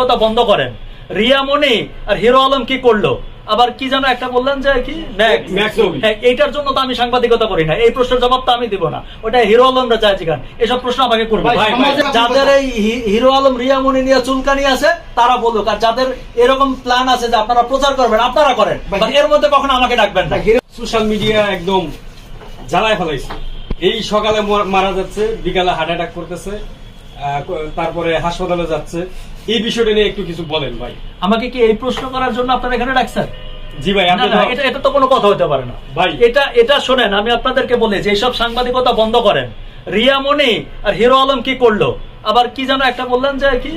কথা বন্ধ করেন। রিয়া মনি আর হিরো আলম কি করলো, আবার কি যেন একটা বললেন যে কি এইটার জন্য তো আমি সাংবাদিকতা করি না, এই প্রশ্নের জবাব তো আমি দিব না, ওটা হিরো আলমরা চায় জিগান, এসব প্রশ্ন আমাকে করবে। যাদের এই হিরো আলম রিয়া মনি নিয়ে চুলকানি আছে তারা বলুক, আর যাদের এরকম প্ল্যান আছে যে আপনারা প্রচার করবেন আপনারা করেন, এর মধ্যে কখনো আমাকে ডাকবেন না। সোশ্যাল মিডিয়া একদম জ্বালায় ফেলাইছে। এই সকালে মারা যাচ্ছে, বিকালে হার্ট অ্যাটাক করতেছে, তারপরে হাসপাতালে যাচ্ছে। এই বিষয়টা নিয়ে একটু কিছু বলেন ভাই। আমাকে কি এই প্রশ্ন করার জন্য আপনারা এখানে ডাকছেন? জি ভাই, এটা তো কোনো কথা হতে পারে না ভাই। এটা শোনেন, আমি আপনাদেরকে বলি যে এইসব সাংবাদিকতা বন্ধ করেন। রিয়া মনি আর হিরো আলম কি করলো, আবার কি যেন একটা বললেন যে কি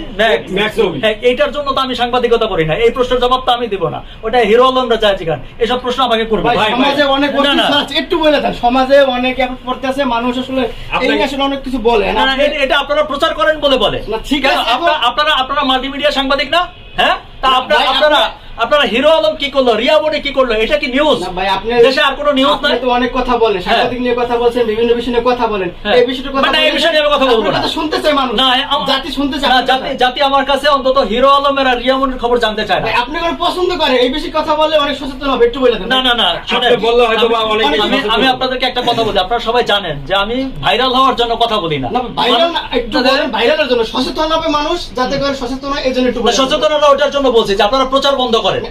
এইটার জন্য তো আমি সাংবাদিকতা করি না, এই প্রশ্নের জবাব তো আমি দিব না, ওটা হিরো আলমরা চায় জিগান, এসব প্রশ্ন আমাকে করবে। সমাজে অনেক একটু বলে দেন, সমাজে অনেক এখন পড়তে আছে মানুষ, আসলে এই আসলে অনেক কিছু বলে না, এটা আপনারা প্রচার করেন বলে ঠিক আছে। আপনারা মাল্টিমিডিয়া সাংবাদিক না? হ্যাঁ, তা আপনারা হিরো আলম কি করলো, রিয়া মনি কি করলো, এটা কি নিউজ? ভাই আপনি দেশে আর কোনো নিউজ নাই? তো অনেক কথা বলেন, সাংবাদিক নিয়ে কথা বলছেন, বিভিন্ন বিষয় নিয়ে কথা বলেন, এই বিষয়টা কথা মানে এই বিষয় নিয়ে কথা বলবো না, শুনতে চাই মানুষ, না জাতি শুনতে চায়, জাতি আমার কাছে অন্তত হিরো আলমের আর রিয়া মনির খবর জানতে চায় না। আপনি কোন পছন্দ করে এই বিষয়ে কথা বললে অনেক সচেতন হবে, একটু বলে দেন। না শুনে বললে হয়তো বা অনেক আমি আপনাদেরকে একটা কথা বলি, আপনারা সবাই জানেন যে আমি ভাইরাল হওয়ার জন্য কথা বলি না। ভাইরাল না, একটু বলেন ভাইরালের জন্য সচেতন হবে মানুষ, যাতে করে সচেতন হয়, এজন্য একটু বলেন। সচেতনতা ওটার জন্য বলছি যে আপনারা প্রচার বন্ধ করেন,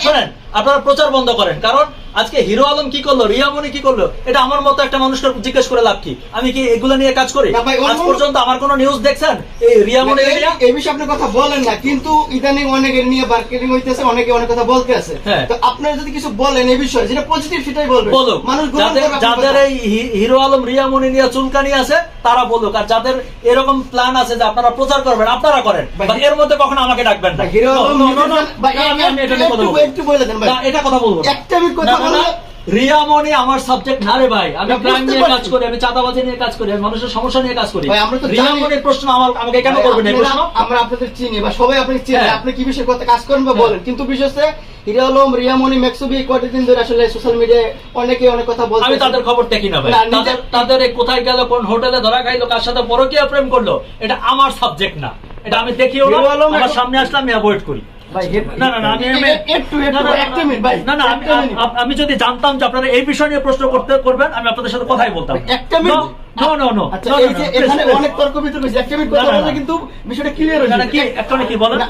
শোনেন আপনারা প্রচার বন্ধ করেন। কারণ আজকে হিরো আলম কি করলো, রিয়া মনি কি করলো, এটা আমার মতো একটা মানুষকে জিজ্ঞেস করে লাভ কি? আমি কি এগুলো নিয়ে কাজ করি? আজ পর্যন্ত আমার কোনো নিউজ দেখছেন এই রিয়া মনি এই বিষয়ে আপনি কথা বলেন না, কিন্তু ইদানিং অনেকে নিয়ে মার্কেটিং হইতেছে, অনেকে অনেক কথা বলতে আছে। তো আপনারা যদি কিছু বলেন এই বিষয়ে যেটা পজিটিভ সেটাই বলবেন, বলুক। মানুষ যাদের এই হিরো আলম রিয়া মনি নিয়ে চুলকানি আছে তারা বলুক, আর যাদের এরকম প্ল্যান আছে যে আপনারা প্রচার করবেন আপনারা করেন, এর মধ্যে কখনো আমাকে ডাকবেন না। হিরো আলম একটু বলে দেন ভাই, এটা কথা বলবো একটা আমি কথা বলবো। রিয়া মনি আমার সাবজেক্ট না রে ভাই, আমি ক্রাইম নিয়ে কাজ করি, আমি চাঁদাবাজি নিয়ে কাজ করি, আমি মানুষের সমস্যা নিয়ে কাজ করি। রিয়া মনির প্রশ্ন আমাকে কেন করবেন এই প্রশ্ন? আমরা আপনাদের চিনি বা সবাই আপনাকে চিনি, আপনি কি বিষয়ে কথা কাজ করেন বা বলেন, কিন্তু বিশেষ করে হিরো আলম রিয়া মনি মেক্সুবি কতদিন ধরে আসলে সোশ্যাল মিডিয়ায় অনেকে অনেক কথা বলছে। আমি তাদের খবর দেখি না ভাই, তাদের কোথায় গেল, কোন হোটেলে ধরা খাইলো, কার সাথে পরকীয়া প্রেম করলো, এটা আমার সাবজেক্ট না, এটা আমি দেখিও না, আমার সামনে আসলে আমি অ্যাভয়েড করি। আমি যদি জানতাম যে আপনারা এই বিষয় নিয়ে প্রশ্ন করবেন আমি আপনাদের সাথে কথাই বলতাম।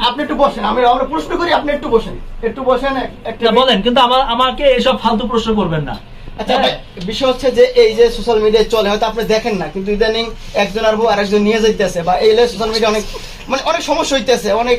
আপনি একটু বসেন, আমরা প্রশ্ন করি, আপনি একটু বসেন, বলেন, কিন্তু আমাকে এইসব ফালতু প্রশ্ন করবেন না। আচ্ছা ভাই, বিষয় হচ্ছে যে এই যে সোশ্যাল মিডিয়ায় চলে, হয়তো আপনি দেখেন না, কিন্তু ইদানিং একজন আর আরেকজন নিয়ে যাইতেছে, বা এই সোশ্যাল মিডিয়া অনেক সমস্যা হইতেছে, অনেক